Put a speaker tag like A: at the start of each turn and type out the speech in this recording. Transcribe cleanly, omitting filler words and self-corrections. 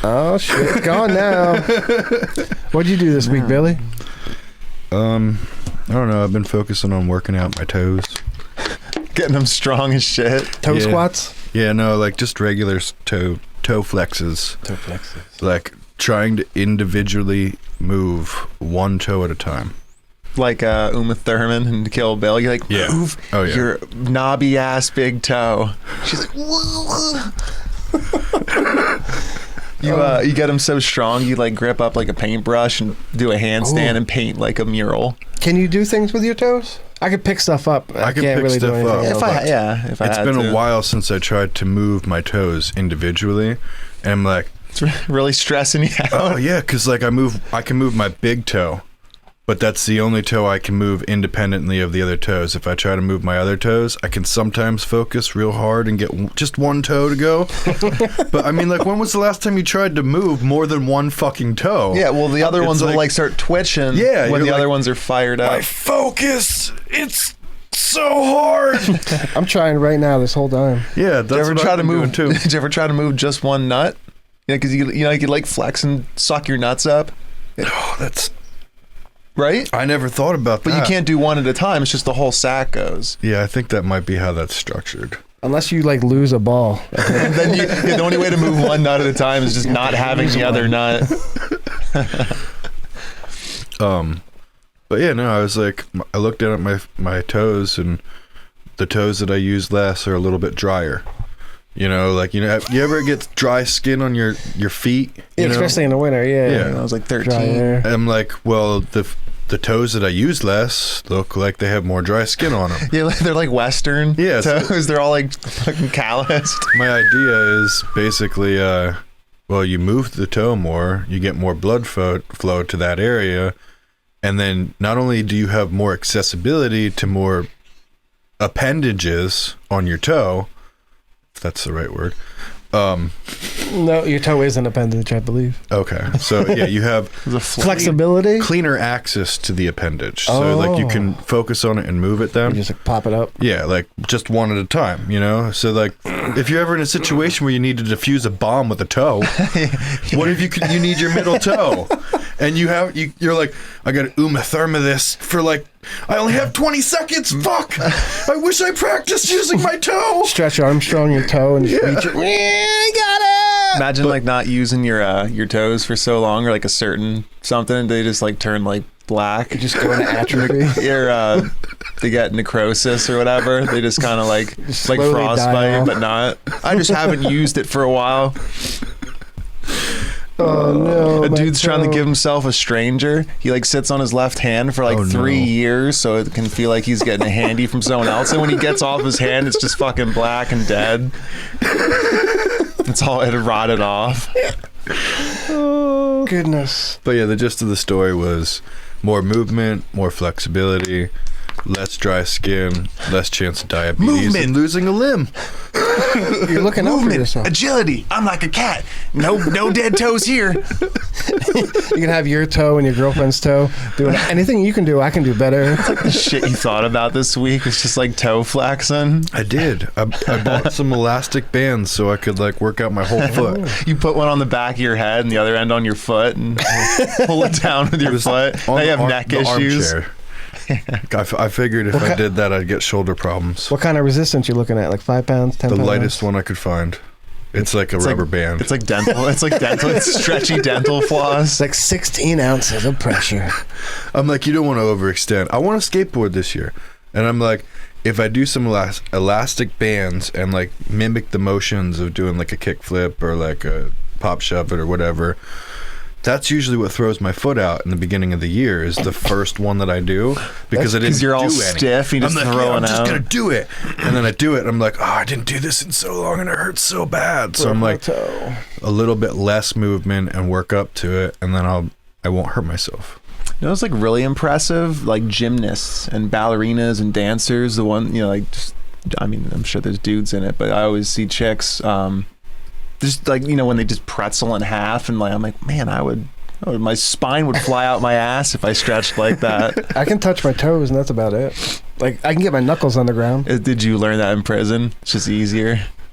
A: Oh shit, gone now. What'd you do this week, Billy?
B: I don't know. I've been focusing on working out my toes.
C: Getting them strong as shit.
A: Toe squats?
B: Yeah, no, like just regular toe flexes.
A: Toe flexes.
B: Like trying to individually move one toe at a time.
C: Like Uma Thurman in Kill Bill. You're like, move your knobby ass big toe. She's like, whoa. You get them so strong, you like grip up like a paintbrush and do a handstand and paint like a mural.
A: Can you do things with your toes? I could pick stuff up.
B: I can
A: can't
B: pick
A: really
B: stuff
A: do anything
B: up.
A: else.
C: If I
B: It's
C: had
B: been
C: to.
B: a while since I tried to move my toes individually, and I'm like,
C: It's really stressing you out.
B: oh yeah, because like I can move my big toe, but that's the only toe I can move independently of the other toes. If I try to move my other toes, I can sometimes focus real hard and get just one toe to go. But I mean, like, when was the last time you tried to move more than one fucking toe?
C: Yeah, well, the other
B: It's
C: ones will
B: like-
C: like start twitching
B: Yeah,
C: when
B: you're
C: the
B: like,
C: other ones are fired up.
B: My focus, it's so hard.
A: I'm trying right now this whole time.
B: Yeah, that's
C: Did you ever
B: what
C: try
B: I've
C: to
B: been
C: move?
B: doing, too.
C: Did you ever try to move just one nut? Yeah, because you could like flex and suck your nuts up,
B: Oh, that's.
C: right?
B: I never thought about that.
C: But you can't do one at a time. It's just the whole sack goes.
B: Yeah, I think that might be how that's structured.
A: Unless you like lose a ball.
C: And then the only way to move one nut at a time is just not having the other nut.
B: But yeah, no, I was like, I looked down at my toes, and the toes that I use less are a little bit drier. You know, like, you ever get dry skin on your feet? You know?
A: Especially in the winter, yeah.
B: Yeah.
C: I was like 13.
A: Dry air.
B: I'm like, well, the toes that I use less look like they have more dry skin on them.
C: Yeah, they're like Western
B: Yeah, so-
C: toes. They're all like fucking calloused.
B: My idea is basically, well, you move the toe more, you get more blood flow to that area, and then not only do you have more accessibility to more appendages on your toe, if that's the right word.
A: No, your toe is an appendage, I believe.
B: Okay, so yeah, you have
A: Flexibility?
B: cleaner access to the appendage, so like you can focus on it and move it then.
A: You just like pop it up.
B: Yeah, like just one at a time, you know? So like if you're ever in a situation where you need to defuse a bomb with a toe, what if you need your middle toe? And you're like, I gotta Uma Thurman this for like, I only have 20 seconds, fuck! I wish I practiced using my toe!
A: Stretch Armstrong your toe and just reach it. I got it!
C: Imagine like not using your toes for so long, or like a certain something, and they just like turn like black.
A: Just go into atrophy.
C: They get necrosis or whatever. They just kind of like
A: slowly die
C: frostbite,
A: off.
C: but not. I just haven't used it for a while.
A: Oh no.
C: A
A: my
C: dude's trying to
A: toe.
C: give himself a stranger. He like sits on his left hand for like
B: Oh, no.
C: 3 years, so it can feel like he's getting a handy from someone else. And when he gets off his hand, it's just fucking black and dead. It's all it rotted off.
A: Oh, goodness.
B: But yeah, the gist of the story was more movement, more flexibility, less dry skin, less chance of diabetes,
C: Movement.
B: and losing a limb.
A: You're looking out for yourself.
C: agility. I'm like a cat. No dead toes here.
A: You can have your toe and your girlfriend's toe. Doing anything you can do, I can do better.
C: The shit you thought about this week was just like toe flexing.
B: I did. I bought some elastic bands so I could like work out my whole foot.
C: You put one on the back of your head and the other end on your foot and pull it down with your foot. Now you have neck issues.
B: Armchair. I figured if I did that, I'd get shoulder problems.
A: What kind of resistance you looking at? Like 5 pounds, 10
B: The
A: pounds?
B: lightest one I could find. It's like a rubber band.
C: It's like dental. It's like dental. It's stretchy dental floss.
A: It's like 16 ounces of pressure.
B: I'm like, you don't want to overextend. I want to skateboard this year. And I'm like, if I do some elastic bands and like mimic the motions of doing like a kick flip or like a pop shove it or whatever, that's usually what throws my foot out in the beginning of the year, is the first one that I do, because I didn't
C: you're all
B: do any.
C: stiff, you just
B: I'm like,
C: throwing
B: I'm just
C: out.
B: gonna do it, and then I do it, and I'm like, oh, I didn't do this in so long, and it hurts so bad. So I'm like, a little bit less movement and work up to it, and then I won't hurt myself.
C: You know, it's like really impressive, like gymnasts and ballerinas and dancers. The one, like, just, I mean, I'm sure there's dudes in it, but I always see chicks. Just like, when they just pretzel in half, and like, I'm like, man, my spine would fly out my ass if I stretched like that.
A: I can touch my toes and that's about it. Like I can get my knuckles on the ground.
C: Did you learn that in prison? It's just easier.